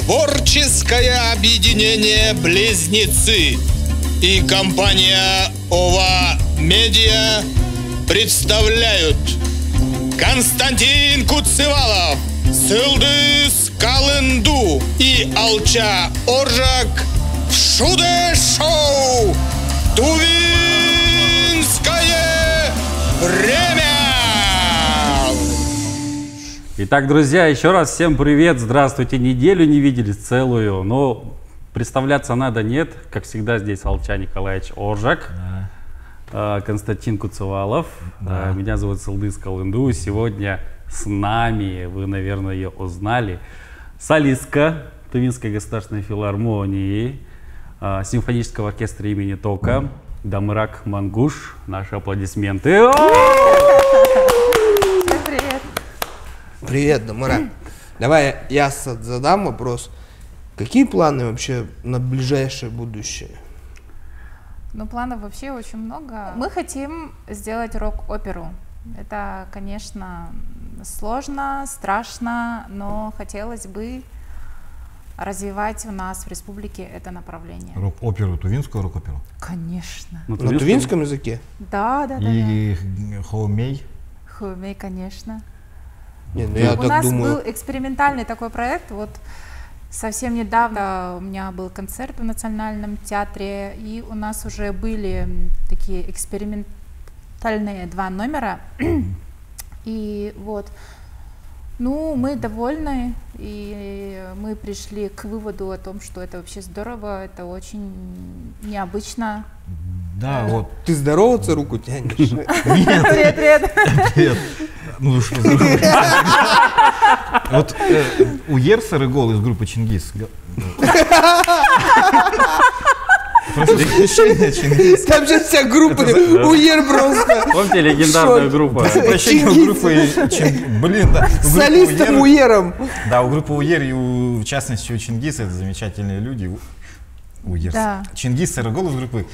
Творческое объединение «Близнецы» и компания «Ова Медиа» представляют Константин Куцевалов, Сылдыс Калынду и Алча Оржак в Шуде-шоу «Тувинское время». Итак, друзья, еще раз всем привет, здравствуйте. Неделю не виделись целую, но представляться надо, нет. Как всегда, здесь Алча Николаевич Оржак, Константин Куцевалов, меня зовут Сылдыс Калынду. Сегодня с нами, вы, наверное, ее узнали, солистка Тувинской государственной филармонии, симфонического оркестра имени Тока Дамырак Мангуш. Наши аплодисменты. Привет, Дамырак. Давай я задам вопрос. Какие планы вообще на ближайшее будущее? Ну, планов вообще очень много. Мы хотим сделать рок-оперу. Это, конечно, сложно, страшно, но хотелось бы развивать у нас в республике это направление. Рок-оперу, тувинскую рок-оперу? Конечно. На тувинском языке? Да. И хоумей? Хоумей, конечно. Нет, ну я у так нас думаю... был экспериментальный такой проект. Вот совсем недавно у меня был концерт в Национальном театре, и у нас уже были такие экспериментальные 2 номера. И вот, ну, мы довольны, и мы пришли к выводу о том, что это вообще здорово, это очень необычно. Да, вот. Ты здороваться руку тянешь? Нет. Привет. Нет. Ну что, вот Уер Сарыгол из группы Чингис. Там же вся группа Уер просто. Помните легендарную группу? Блин, да. С солистом Уером. Да, у группы Уер и в частности у Чингиса, это замечательные люди. Уер. Чингис Сарыгол из группы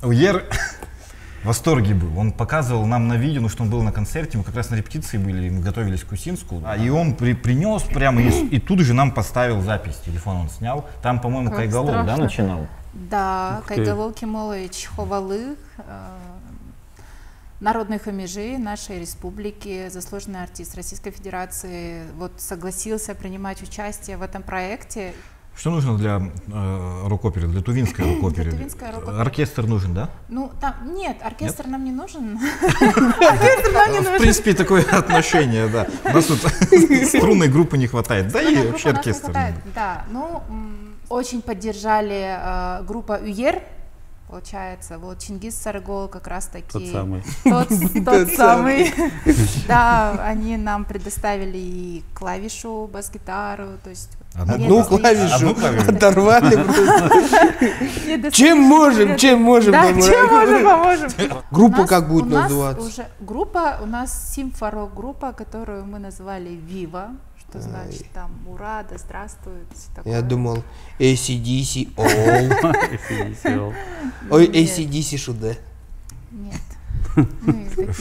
Уер в восторге был. Он показывал нам на видео, что он был на концерте, мы как раз на репетиции были, мы готовились к Усинску. И он принес прямо и тут же нам поставил запись, телефон он снял. Там, по-моему, Кайголов, да, начинал? Да, Кайголов Кемолович Ховалых, народный хомяжи нашей республики, заслуженный артист Российской Федерации, вот согласился принимать участие в этом проекте. Что нужно для рок-оперы, для тувинской рок-оперы? Оркестр нужен, да? Ну, там, нет, оркестр нам не нужен. В принципе, такое отношение, да. У нас тут струнной группы не хватает, да и вообще оркестр. Да, ну, очень поддержали группа Уер, получается, вот Чингис Сарыгол как раз таки. Тот самый. Тот самый. Да, они нам предоставили и клавишу, бас-гитару, то есть. Одну клавишу оторвали просто. Чем можем, Да, чем поможем. Группа как будет называться? Группа, у нас симфорок-группа, которую мы назвали Вива, что значит там ура, да здравствует. Я думал AC/DC All. Ой, AC/DC Шуде. Нет.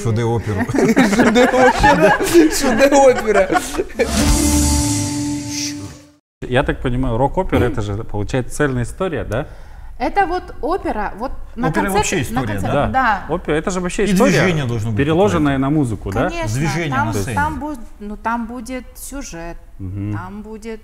Шуде-оперу. Шуде-опера. Я так понимаю, рок-опера это же, получается, цельная история, да? Это вот опера, вот на опера концерте, вообще история, да? Опера, это же вообще и история, движение должно быть переложенная на музыку, да? Конечно, движение на сцене. Там будет сюжет, там будет,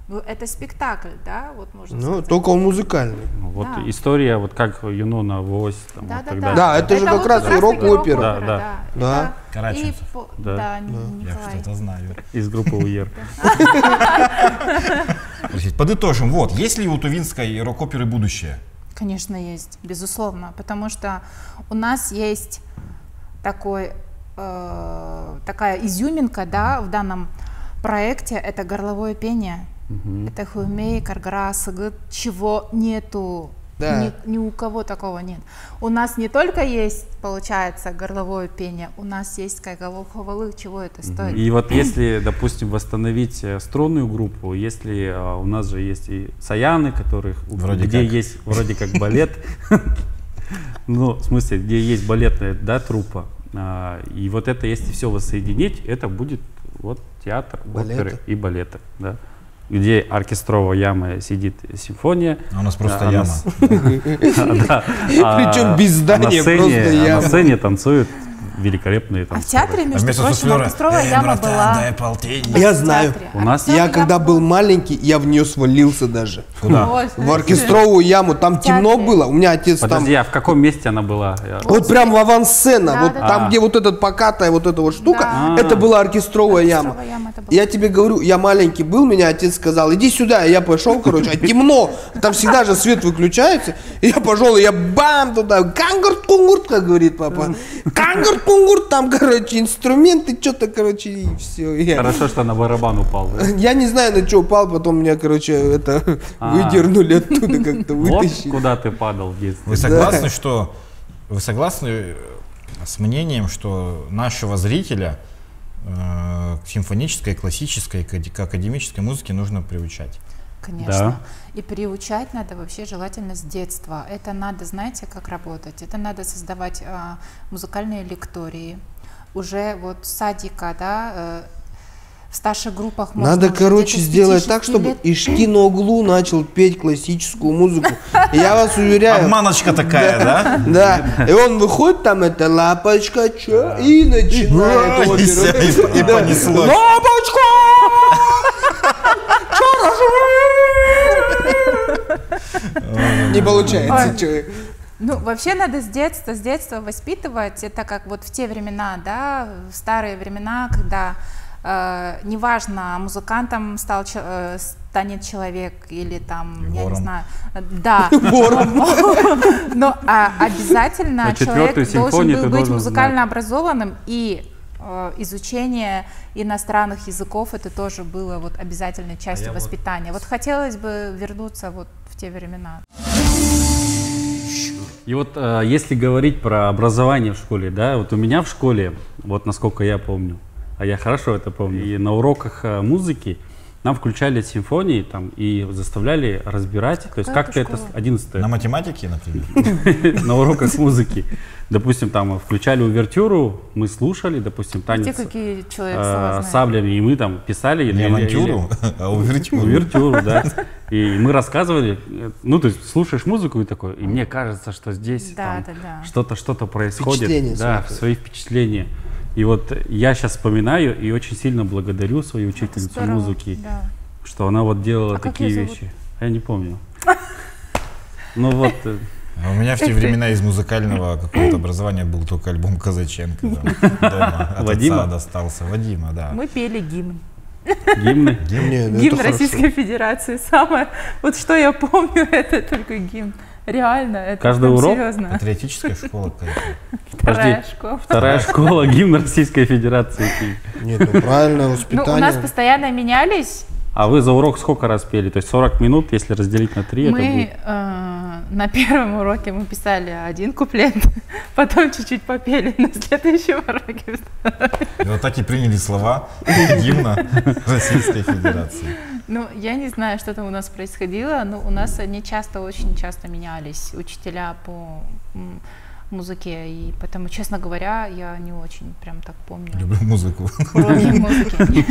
ну, это спектакль, да, вот можно сказать. Ну, только он музыкальный. Вот история, вот как Юнона Вось. Да, это же как раз и рок-опера. Да. Караченцев. Да, я что-то знаю. Из группы Уер. Подытожим, вот, есть ли у тувинской рок-оперы будущее? Конечно, есть, безусловно, потому что у нас есть такая изюминка, да, в данном проекте, это горловое пение. Это хуймей, каргара, сыгыт, чего нету, ни у кого такого нет. У нас не только есть, получается, горловое пение, у нас есть Кайголов Ховалых, чего это стоит. И вот если, допустим, восстановить струнную группу, если у нас же есть и саяны, где есть вроде как балет, ну, в смысле, где есть балетная, да, труппа, и вот это, если все воссоединить, это будет вот театр, оперы и балета, да. где оркестровая яма сидит симфония. А у нас просто яма. Причем без здания, просто яма. На сцене танцуют великолепные танцы. А в театре, между прочим, оркестровая яма была. Я знаю. У нас Я когда был маленький, я в нее свалился даже. Куда? В оркестровую яму. Там темно было. У меня отец там... Подожди, а в каком месте она была? Вот прям в авансцена, Да, вот да, там, да. где вот эта покатая вот эта вот штука, Да. это была оркестровая яма. Оркестровая яма это была. Я тебе говорю, я маленький был, меня отец сказал, иди сюда, и я пошел, короче, а темно, там всегда же свет выключается, и я пошел, и я бам туда, кангурт-кунгурт, как говорит папа, кангурт-кунгурт, там, короче, инструменты, что-то, короче, и все. Хорошо, что на барабан упал. Да? Я не знаю, на что упал, потом меня, короче, это выдернули оттуда, как-то Вот вытащили. куда ты падал в детстве. Вы согласны, что вы согласны с мнением, что нашего зрителя к симфонической, классической, к академической музыке нужно приучать? Конечно. Да. И приучать надо вообще желательно с детства. Это надо, знаете, как работать? Это надо создавать музыкальные лектории. Уже вот с садика, да, в старших группах можно Надо, уже короче, где-то с сделать 5-6 так, чтобы лет. Ишки на углу начал петь классическую музыку. Я вас уверяю. Обманочка такая, да? Да. И он выходит, там это лапочка, чё? И начинает. И всё, и Да. понеслось. Лапочка! Не получается, чё. Ну, вообще надо с детства воспитывать. Это как вот в те времена, да, в старые времена, когда неважно, музыкантом станет человек или там, я не Вором. знаю, да, но обязательно А человек четвертую должен симфонию был ты быть должен музыкально образованным, и изучение иностранных языков это тоже было вот обязательной частью воспитания. Вот хотелось бы вернуться вот в те времена. И вот если говорить про образование в школе, да, вот у меня в школе, вот насколько я помню, а я хорошо это помню, и на уроках музыки нам включали симфонии там и заставляли разбирать, то есть как-то это 11-е. На математике, например? На уроках музыки. Допустим, там включали увертюру, мы слушали, допустим, Те, танец какие человек слова знает. саблями, и мы там писали. Не авантюру, а увертюру. Увертюру, да. И мы рассказывали, ну, то есть слушаешь музыку и такой, и мне кажется, что здесь Да, там да, да. что-то происходит. Впечатления Да, свои впечатления. И вот я сейчас вспоминаю и очень сильно благодарю свою учительницу Здорово, музыки, да. что она вот делала А как такие её зовут? вещи. Я не помню. Ну вот, А у меня в те времена из музыкального какого-то образования был только альбом Казаченко. Да, дома от Вадима? отца достался. Вадима, да. Мы пели гимн. гимны. Не, ну Гимн это Российской Федерации. Самое, вот что я помню, это только гимн. Реально, это Каждый прям урок? серьезно. Патриотическая школа какая-то. Вторая Подожди. школа. Вторая школа, гимн Российской Федерации. хорошо. Нет, ну правильное Ну, у нас воспитание. постоянно менялись. А вы за урок сколько раз пели? То есть 40 минут, если разделить на 3, это Мы будет... на первом уроке мы писали один куплет, потом чуть-чуть попели, на следующем уроке. И вот так и приняли слова гимна Российской Федерации. Ну, я не знаю, что там у нас происходило, но у нас они очень часто менялись, учителя по музыке, и поэтому, честно говоря, я не очень прям так помню Люблю музыку. уроки музыки.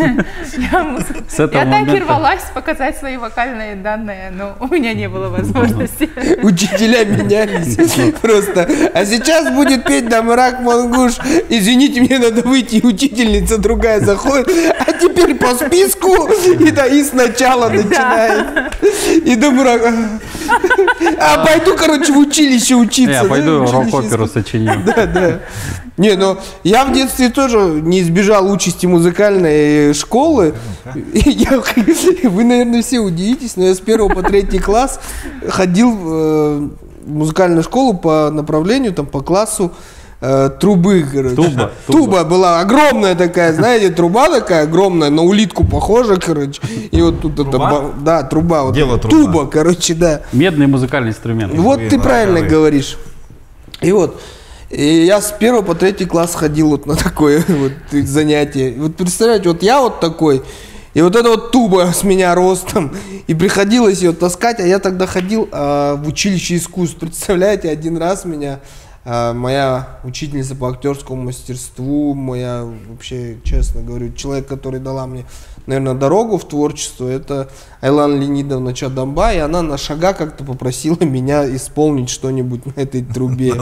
С этого Я так и момента- рвалась показать свои вокальные данные, но у меня не было возможности. Учителя менялись просто. А сейчас будет петь Дамрак Мангуш. Извините, мне надо выйти, и учительница другая заходит. А теперь по списку и сначала начинает. И Дамрак. А пойду, короче, в училище учиться. Я да, пойду в училище рок-оперу сочиню. Да, да. Не, ну я в детстве тоже не избежал участи музыкальной школы. Вы, наверное, все удивитесь, но я с 1 по 3 класс ходил в музыкальную школу по направлению, там, по классу трубы, короче. Туба была огромная такая, знаете, труба такая огромная, на улитку похожа, короче. И вот тут это, да, труба. Вот, Дело труба. туба, короче, да. Медный музыкальный инструмент. Вот ты правильно правы. говоришь. И вот, и я с 1 по 3 класс ходил вот на такое вот занятие. Вот представляете, вот я вот такой, и вот эта вот туба с меня ростом, и приходилось ее таскать, а я тогда ходил в училище искусств. Представляете, один раз меня моя учительница по актерскому мастерству, моя, вообще, честно говорю, человек, который дала мне, наверное, дорогу в творчество, это Айлан Леонидовна Чадамба, и она на шага как-то попросила меня исполнить что-нибудь на этой трубе.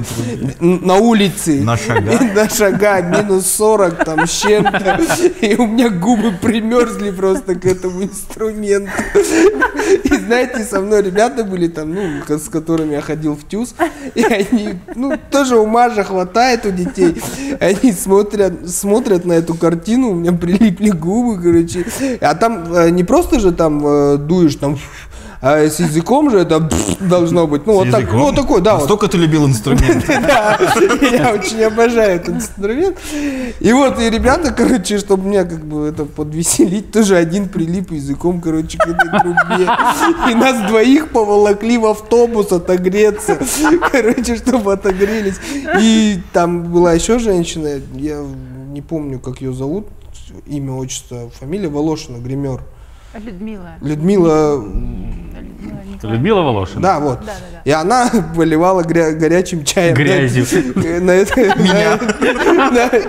На улице. На шага? На шага, минус 40 там с чем-то. И у меня губы примерзли просто к этому инструменту. И знаете, со мной ребята были там, ну, с которыми я ходил в ТЮЗ, и они, ну, тоже ума же хватает у детей. Они смотрят на эту картину, у меня прилипли губы, короче. А там не просто же там дуешь, там, а с языком же это должно быть. Ну, вот так, вот такой, да. Настолько ты любил инструмент. Да, я очень обожаю этот инструмент. И вот, и ребята, короче, чтобы меня как бы это подвеселить, тоже один прилип языком, короче, к этой трубе. И нас двоих поволокли в автобус отогреться, короче, чтобы отогрелись. И там была еще женщина, я не помню, как ее зовут, имя, отчество, фамилия Волошина, гример. Людмила Волошина? Да, вот. Да. И она поливала горячим чаем. Грязью.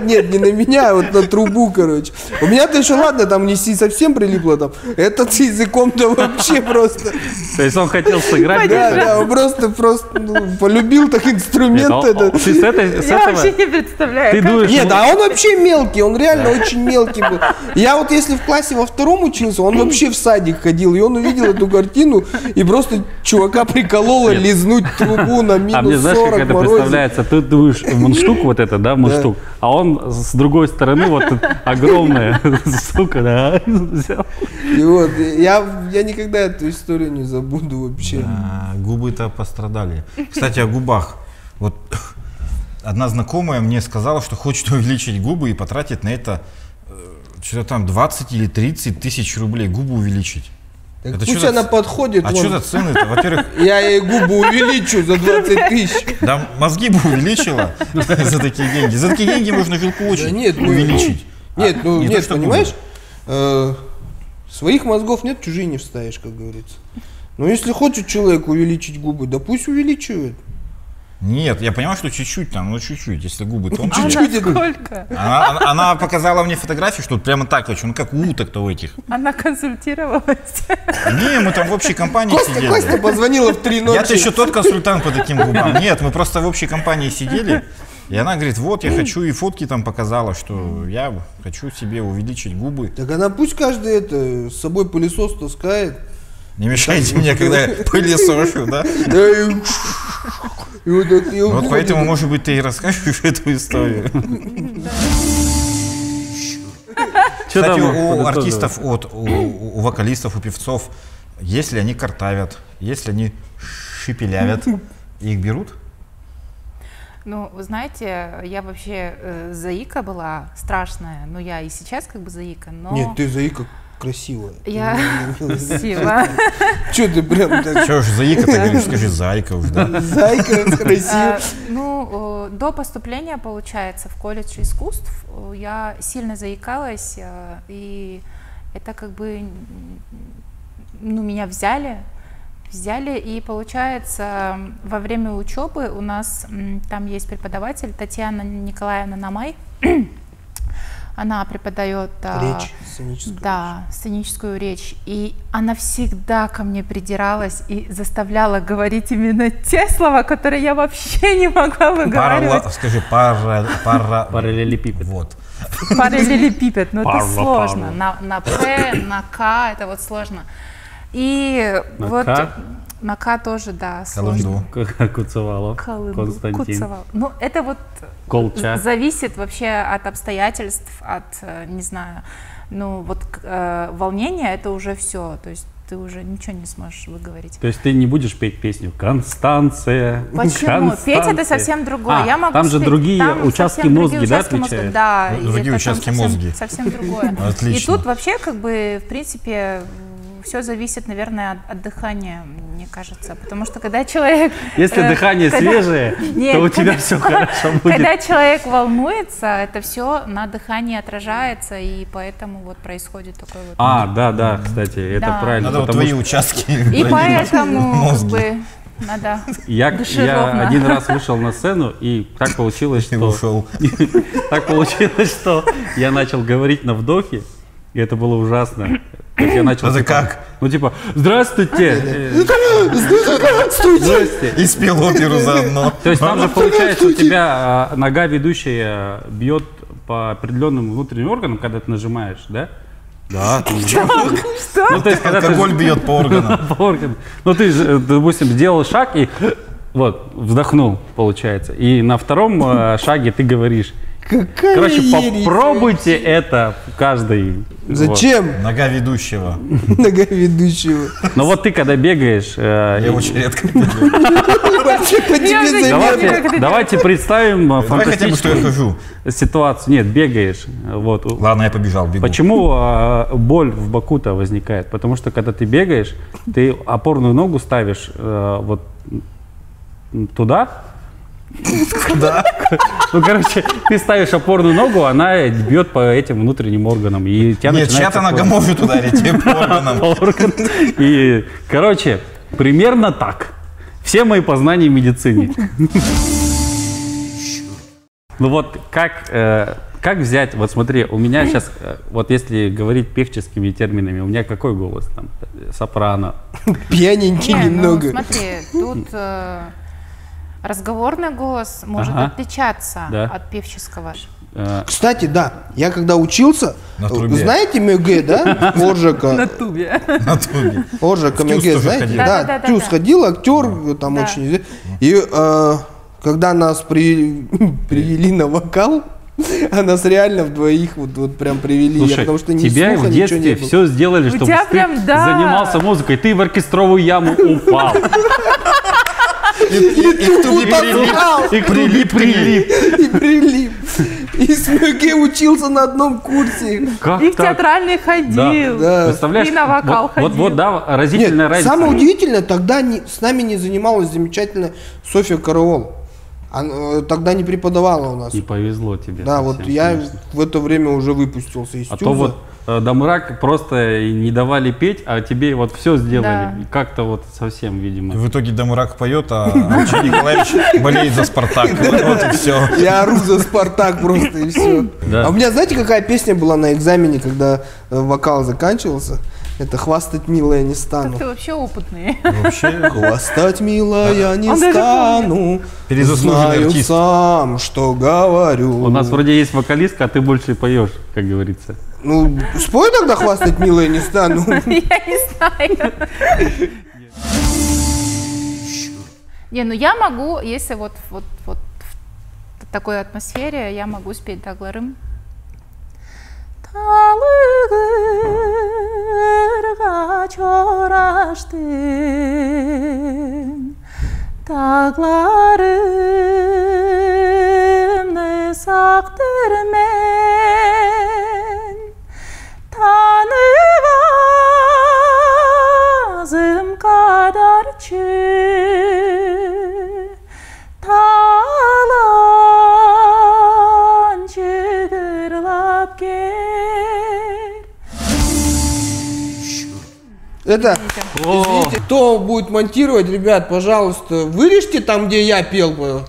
Нет, не на меня, а вот на трубу, короче. У меня-то еще ладно, там не совсем прилипло там. Этот с языком-то вообще просто... То есть он хотел сыграть? Да, он просто полюбил так инструмент этот. Ты с этого? Я вообще не представляю. Нет, а он вообще мелкий, он реально очень мелкий был. Я вот если в классе во втором учился, он вообще в садик ходил, и он увидел эту картину, и просто чувака прикололо лизнуть трубу на минус 40 А мне знаешь, как это морозе. представляется? Ты думаешь, мундштук вот это, да, мундштук, а он с другой стороны вот огромная штука, да, взял. И вот, я никогда эту историю не забуду вообще. Да, губы-то пострадали. Кстати, о губах. Вот одна знакомая мне сказала, что хочет увеличить губы и потратить на это что-то там 20 или 30 тысяч рублей губы увеличить. Так это пусть она подходит. А что за цены-то? Во-первых... Я ей губы увеличу за 20 тысяч. Да мозги бы увеличила за такие деньги. За такие деньги можно жилку очень увеличить. Нет, понимаешь, своих мозгов нет, чужие не вставишь, как говорится. Но если хочет человек увеличить губы, да пусть увеличивает. Нет, я понимаю, что чуть-чуть там, ну чуть-чуть, если губы тонкие. Чуть-чуть. Сколько? Она показала мне фотографию, что прямо так, ну как у уток-то у этих. Она консультировалась. Не, мы там в общей компании сидели. Костя позвонила в 3 ночи. Я-то еще тот консультант по таким губам. Нет, мы просто в общей компании сидели. И она говорит, вот я хочу, и фотки там показала, что я хочу себе увеличить губы. Так она пусть каждый с собой пылесос таскает. Не мешайте мне, когда я пылесошу, да? Вот поэтому, может быть, ты и расскажешь эту историю. Кстати, у артистов, у вокалистов, у певцов, если они картавят, если они шепелявят, их берут? Ну, вы знаете, я вообще заика была страшная, но я и сейчас как бы заика, но... Нет, ты заика красивая. Я красивая. Че ты прям так... Че ж заика, ты говоришь, скажи зайка уж, да? Зайка красивая. Ну, до поступления, получается, в колледж искусств я сильно заикалась, и это как бы, ну, меня взяли, и получается, во время учебы у нас там есть преподаватель Татьяна Николаевна Намай. Она преподает сценическую речь, и она всегда ко мне придиралась и заставляла говорить именно те слова, которые я вообще не могла выговаривать. Скажи, параллелепипед. Вот. Параллелепипед, но это сложно. На П, на К, это вот сложно. И на вот К? на К тоже, да, сложно. Куцевалов, Константин. Ну, это вот Колча. зависит вообще от обстоятельств, от, не знаю, ну, вот волнение, это уже все, то есть ты уже ничего не сможешь выговорить. То есть ты не будешь петь песню «Констанция». Почему? Петь это совсем другое. Я могу там же спеть, другие там участки мозга, да, отвечают? Да, другие участки мозга. Совсем другое. Отлично. И тут вообще, как бы, в принципе, все зависит, наверное, от дыхания, мне кажется, потому что когда человек... Если дыхание свежее, то у тебя все хорошо будет. Когда человек волнуется, это все на дыхании отражается, и поэтому вот происходит такой вот... Да, кстати, это правильно. Надо вот твои участки. И поэтому, как бы, надо я один раз вышел на сцену, и так получилось, что... ушел. Так получилось, что я начал говорить на вдохе, И это было ужасно. То есть я начал, Это типа, как? ну типа, здравствуйте. Здрасте. И спел оперу заодно. То есть там же получается у тебя нога ведущая бьет по определенным внутренним органам, когда ты нажимаешь, да? Да. Что? Ну, то есть, когда ты Алкоголь бьет по органам. по органам. Ну ты же, допустим, сделал шаг и вот вздохнул, получается. И на втором шаге ты говоришь. Какая Короче, ересь попробуйте это каждый. Зачем? Нога ведущего. Нога ведущего. Но вот ты когда бегаешь, Я очень редко бегаю. По тебе заметно. давайте представим Давай хотя бы, что я фантастическую хожу. ситуацию. Нет, бегаешь. Вот. Ладно, я побежал, бегу. Почему боль в боку-то возникает? Потому что когда ты бегаешь, ты опорную ногу ставишь вот туда. Да. Ну, короче, ты ставишь опорную ногу, она бьет по этим внутренним органам. И тебя Нет, чья-то нога может ударить тебе по органам. И, короче, примерно так. Все мои познания в медицине. Ну вот как взять, вот смотри, у меня сейчас, вот если говорить певческими терминами, у меня какой голос там? Сопрано. Пьяненький Не, ну немного. смотри, тут разговорный голос может Ага. отличаться Да. от певческого. Кстати, да, я когда учился, На трубе. знаете МГ, да? Оржака. тубе. На тубе. Оржака В ТЮЗ МГ, тоже знаете? ходил. Да, Да-да-да-да. ТЮЗ ходил, актер там Да. очень. И когда нас привели на вокал, а нас реально вдвоих вот прям привели. Слушай, Потому что ни тебя слуха, в ничего не детстве было. все сделали, чтобы тебя ты прям, да. занимался музыкой. Ты в оркестровую яму упал. И в тубе Утопал. И прилип. И прилип. И с МГ учился на одном курсе. Как И в так? театральный ходил. Да. Представляешь? И на вокал вот, ходил. да, разительная Нет, разница. самое удивительное, тогда с нами не занималась замечательная Софья Караул. Она тогда не преподавала у нас. Не повезло тебе. Да, совсем, вот я конечно. в это время уже выпустился из А ТЮЗа. то вот Дамрак просто не давали петь, а тебе вот все сделали. Да. И как-то вот совсем, видимо. В итоге Дамурак поет, а Алча Николаевич болеет за Спартак. Вот и все. Я ору за Спартак просто и все. Да. А у меня, знаете, какая песня была на экзамене, когда вокал заканчивался? Это «Хвастать, милая, не станну». Ты вообще опытный. Вообще, Хвастать, милая, не Он даже стану. Перезаслуженный Знаю артист. сам, что говорю. У нас вроде есть вокалистка, а ты больше поешь, как говорится. Ну, спой тогда «Хвастать, милая, не стану». Я не знаю. Не, ну я могу, если вот в такой атмосфере, я могу спеть Дагларым. Dağlarga çoraştın, dağlarımı saktır men, tanıvazım kadarçı, talan çıgırlap gel. Это, извините, кто будет монтировать, ребят, пожалуйста, вырежьте там, где я пел.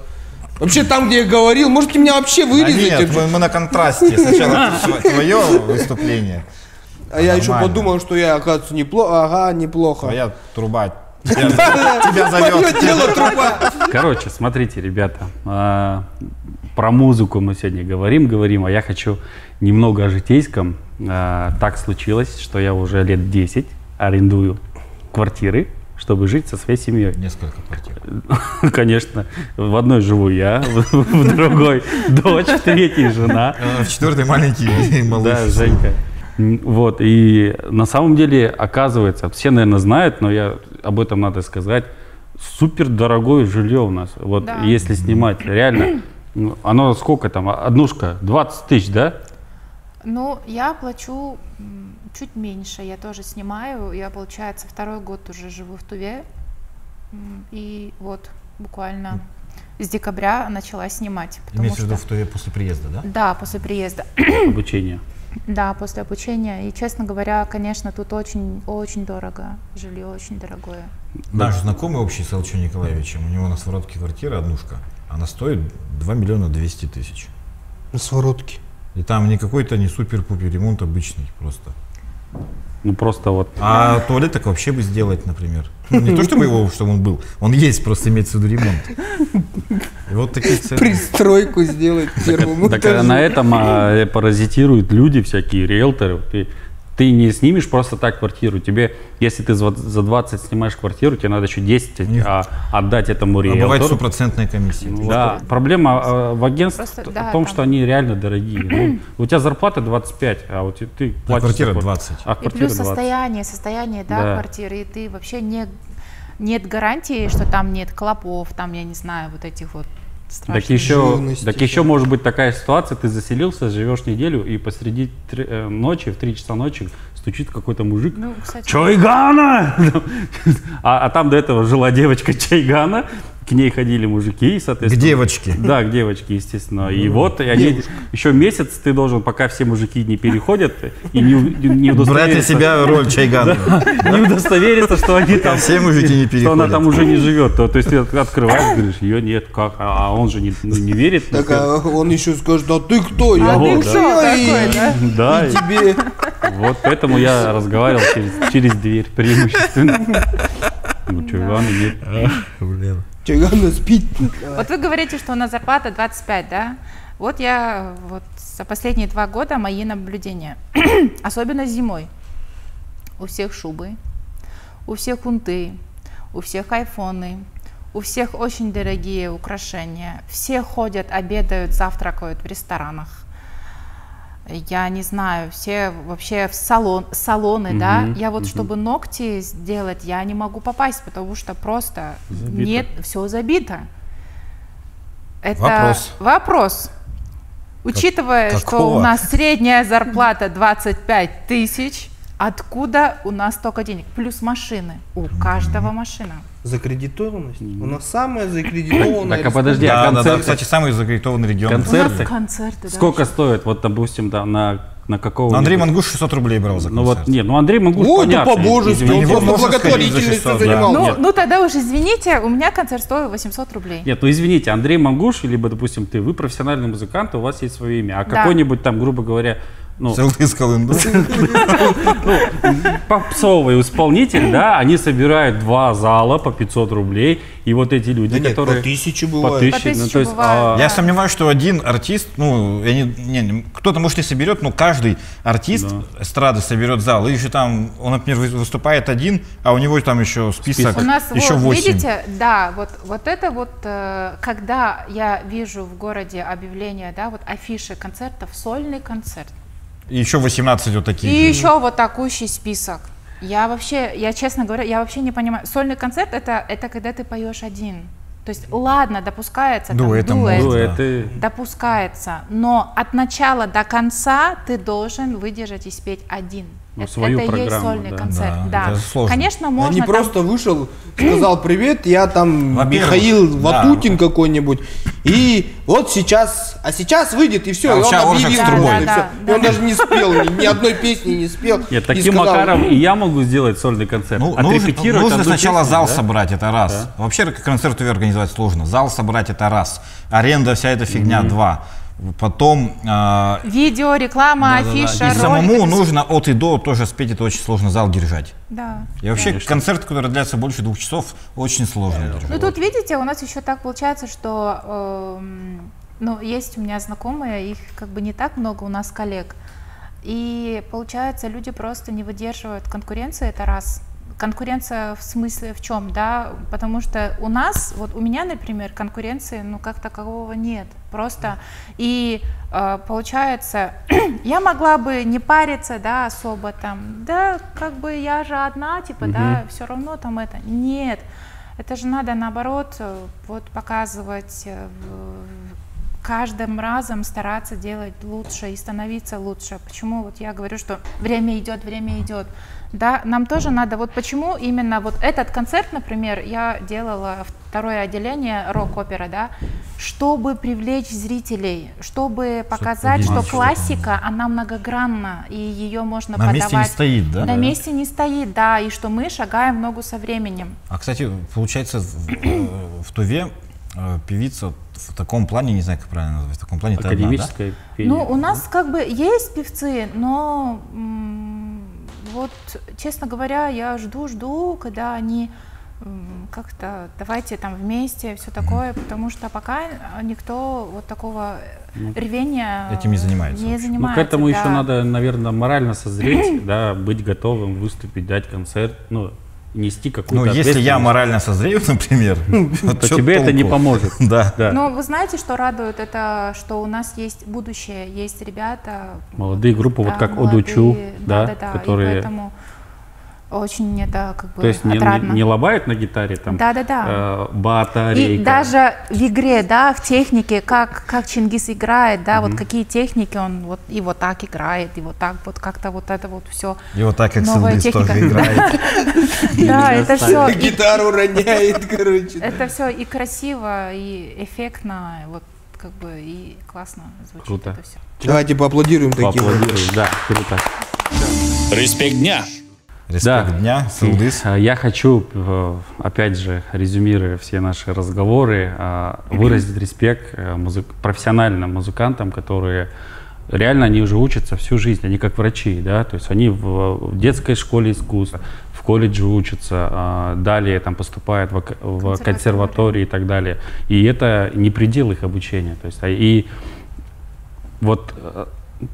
Вообще там, где я говорил. Можете меня вообще А вырезать. нет, мы на контрасте. Сначала твое выступление, А я еще нормально. подумал, что я, оказывается, неплохо. Ага, неплохо. твоя труба тебя Мое зовет. дело труба. Короче, смотрите, ребята, про музыку мы сегодня говорим, а я хочу немного о житейском. Так случилось, что я уже лет 10 арендую квартиры, чтобы жить со своей семьей. Несколько квартир. Конечно, в одной живу я, в другой дочь, в третьей жена. В четвертой маленький малыш. Да, Женька. Вот, и на самом деле, оказывается, все, наверное, знают, но я об этом надо сказать, супер дорогое жилье у нас. Вот, Да. если снимать, реально, оно сколько там, однушка, 20 тысяч, да? Ну, я плачу чуть меньше, я тоже снимаю, я, получается, второй год уже живу в Туве, и вот буквально с декабря начала снимать. потому Имеется в виду, что- в Туве после приезда, да? Да, после приезда. Обучение. Да, после обучения. И, честно говоря, конечно, тут очень дорого. Жилье очень дорогое. Наш знакомый общий с Алчой Николаевичем, у него на Своротке квартира, однушка, она стоит 2 миллиона 200 тысяч. На Своротке. И там не какой-то не супер-пупер ремонт, обычный просто. Ну просто вот. А туалет так вообще бы сделать, например. Ну, не то чтобы чтобы он был, он есть, просто имеется в виду ремонт. И вот такие цены. Пристройку сделать первому Так этажу. на этом паразитируют люди всякие, риэлторы. Ты не снимешь просто так квартиру. Тебе, если ты за 20 снимаешь квартиру, тебе надо еще 10 отдать этому А бывает риэлтору. стопроцентная комиссия. Да, проблема в агентстве Просто, в да, том, там- что они реально дорогие. Ну, у тебя зарплата 25, а вот ты А платишь... квартира за 20. А И квартира плюс 20. состояние, да, Да. квартиры, и ты вообще нет гарантии, что там нет клопов, там, я не знаю, вот этих вот страшных. живности, Так еще может быть такая ситуация, ты заселился, живешь неделю, и посреди ночи, в 3 часа ночи стучит какой-то мужик. Ну, кстати, Чайгана! А там до этого жила девочка Чайгана, к ней ходили мужики, и, К соответственно... девочке. Да, к девочке, естественно. И вот и они, еще месяц ты должен, пока все мужики не переходят, и не Брать на удостовериться, себя роль Чайгана. не удостовериться, что они там... Все мужики не Что она переходят. там уже не живет. То есть ты открываешь, говоришь, ее нет, как? А он же не верит. Так а он еще скажет, а ты кто? Я А ты мужчина, кто такой, да? Да, и тебе... вот поэтому я разговаривал через дверь преимущественно. Ну, Чайгана нет. Блин. Чайгана спит. вот вы говорите, что у нас зарплата 25, да? Вот я вот за последние 2 года мои наблюдения, особенно зимой, у всех шубы, у всех унты, у всех айфоны, у всех очень дорогие украшения, все ходят, обедают, завтракают в ресторанах. Я не знаю, все вообще в салоны, да. Я вот, чтобы ногти сделать, я не могу попасть, потому что просто Забито. нет, все забито. Это Вопрос. Учитывая, что какого? у нас средняя зарплата 25 тысяч, откуда у нас столько денег? Плюс машины. У каждого машина. Закредитованность? У нас самая закредитованная. Так, а подожди, Да, а да, да, концерты? кстати, самый закредитованный регион. Концерт- У Концерты? нас концерты, да. Сколько стоит, вот, допустим, да, на какого... Но Андрей Мангуш 600 рублей брал за Ну концерт. вот, нет, ну Андрей Мангуш, О, да понятно. по-божески, он извините. Его просто можно сходить за благотворительностью 600, да. занимался. Ну тогда уж извините, у меня концерт стоил 800 рублей. Нет, ну извините, Андрей Мангуш, либо, допустим, вы профессиональный музыкант, у вас есть свое имя, а Да. какой-нибудь там, грубо говоря, ну, Селтыс Калынду. попсовый исполнитель, да, они собирают 2 зала по 500 рублей, и вот эти люди, Да нет, которые... по 1000 По бывает. 1000, ну, 1000 то есть, бывает. Я сомневаюсь, что один артист, ну, кто-то, может, и соберет, но каждый артист эстрады соберет зал. И еще там, он, например, выступает один, а у него там еще список, У нас, еще вот, 8. видите, да, вот это вот, когда я вижу в городе объявления, да, вот афиши концертов, сольный концерт, И еще 18 вот таких. и еще вот такущий список. Я честно говоря, я вообще не понимаю. Сольный концерт это когда ты поешь один. То есть, ладно, допускается там Дуэтом дуэт, можно. это... допускается, но от начала до конца ты должен выдержать и спеть один. Ну, свою это и есть программу, сольный да. концерт. Да, Да. это сложно. Конечно, А можно не там- просто вышел, сказал привет, я там Во-первых, Михаил да. Ватутин какой-нибудь, и вот сейчас, а сейчас выйдет и все, А и он сейчас Оржак объявил с трубой. просто, и Да, всё. да, И он да. даже не спел, ни одной песни не спел. Нет, и таким сказал, макаром и я могу сделать сольный концерт. Ну, Отрепетировать нужно одну сначала песню, зал да? собрать, это раз. Вообще концерт организовать сложно. Зал собрать, это раз. Аренда, вся эта фигня, 2. Потом Видео, реклама, да-да-да. афиша, И ролик, самому это всё. нужно от и до тоже спеть, это очень сложно зал держать. Да. И вообще Конечно. концерт, который длится больше 2 часов, очень сложно держать. Ну тут видите, у нас еще так получается, что ну, есть у меня знакомые, их как бы не так много у нас коллег. И получается, люди просто не выдерживают конкуренции, это раз. Конкуренция в смысле в чем, да? Потому что у нас, вот у меня, например, конкуренции, ну, как такового нет. Просто, и получается, я могла бы не париться, да, особо там, да, как бы я же одна, типа, да, все равно там это. Нет, это же надо, наоборот, вот показывать, каждым разом стараться делать лучше и становиться лучше. Почему вот я говорю, что время идет, да, нам тоже надо, вот почему именно вот этот концерт, например, я делала 2-е отделение рок-опера, да, чтобы привлечь зрителей, чтобы показать, что понимать, что классика, она многогранна, и ее можно На подавать. месте не стоит, да? На месте не стоит, да, и что мы шагаем в ногу со временем. А, кстати, получается, в Туве певица в таком плане, не знаю, как правильно назвать, в таком плане ты одна, да? Академическое пение. Ну, у нас как бы есть певцы, но вот, честно говоря, я жду, когда они как-то давайте там вместе, все такое, потому что пока никто вот такого рвения этим не занимается. Ну, к этому еще надо, наверное, морально созреть, да, быть готовым выступить, дать концерт, ну, нести какую-то ответственность. Если я морально созрею, например, то тебе это не поможет. Да. Но вы знаете, что радует, это что у нас есть будущее, есть ребята. Молодые группы, вот как Одучу, да, которые... И поэтому очень это как бы то есть отрадно. не лобает на гитаре, там, батарейка. И даже в игре, да, в технике, как Чингис играет, да, вот какие техники он вот и вот так играет, и вот так вот как-то вот это вот все. И вот так, как Сылдыс тоже играет. Да, это все. Гитару роняет, короче. Это все и красиво, и эффектно, вот как бы и классно звучит. Круто. Это все. Давайте поаплодируем таким. Поаплодируем, да, круто. Респект дня. Респект дня, Сылдыс. Я хочу, опять же, резюмируя все наши разговоры, выразить респект профессиональным музыкантам, которые реально, они уже учатся всю жизнь, они как врачи, да, то есть они в детской школе искусств, в колледже учатся, далее там поступают в консерватории и так далее. И это не предел их обучения. То есть, и вот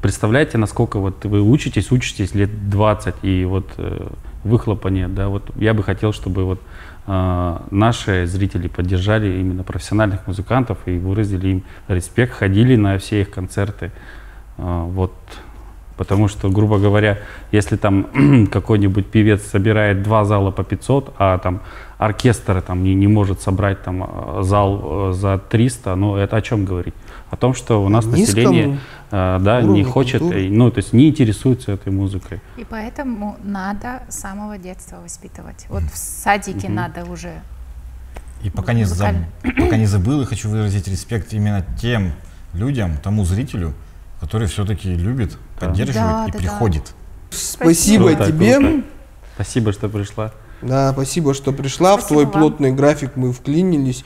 представляете, насколько вот вы учитесь лет 20, и вот выхлопа нет, да, вот я бы хотел, чтобы вот наши зрители поддержали именно профессиональных музыкантов и выразили им респект, ходили на все их концерты, вот, потому что, грубо говоря, если там какой-нибудь певец собирает 2 зала по 500, а там оркестр там не может собрать там зал за 300, ну это о чем говорить? О том, что у нас население не хочет, ну то есть не интересуется этой музыкой. И поэтому надо с самого детства воспитывать. Вот в садике надо уже. И пока не забыл, я хочу выразить респект именно тем людям, тому зрителю, который все-таки любит, поддерживает и приходит. Спасибо тебе. Круто. Спасибо, что пришла. Да, спасибо, что пришла. В твой плотный график мы вклинились.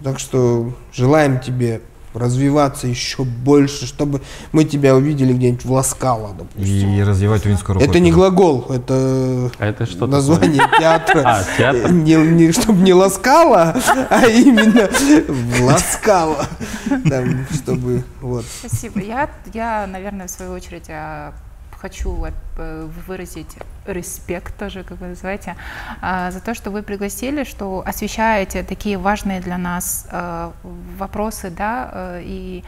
Так что желаем тебе развиваться еще больше, чтобы мы тебя увидели где-нибудь в Ласкало, допустим. И развивать увинскую рок-оперу. Это не глагол, это что название театра. Театр. Чтобы не Ласкало, а именно в Ласкало. Чтобы, вот. Спасибо. Я, наверное, в свою очередь хочу выразить респект тоже, как вы называете, за то, что вы пригласили, что освещаете такие важные для нас вопросы, да, и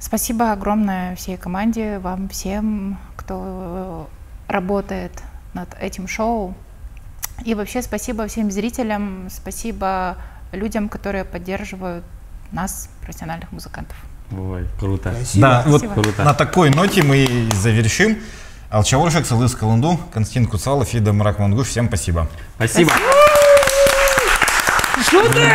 спасибо огромное всей команде, вам всем, кто работает над этим шоу, и вообще спасибо всем зрителям, спасибо людям, которые поддерживают нас, профессиональных музыкантов. Ой, круто. Спасибо. Да, вот Круто. на такой ноте мы и завершим. Алча Оржак, Сылдыс Калынду, Константин Куцалов и Дамирак Мангуш. Всем спасибо. Спасибо. Что ты?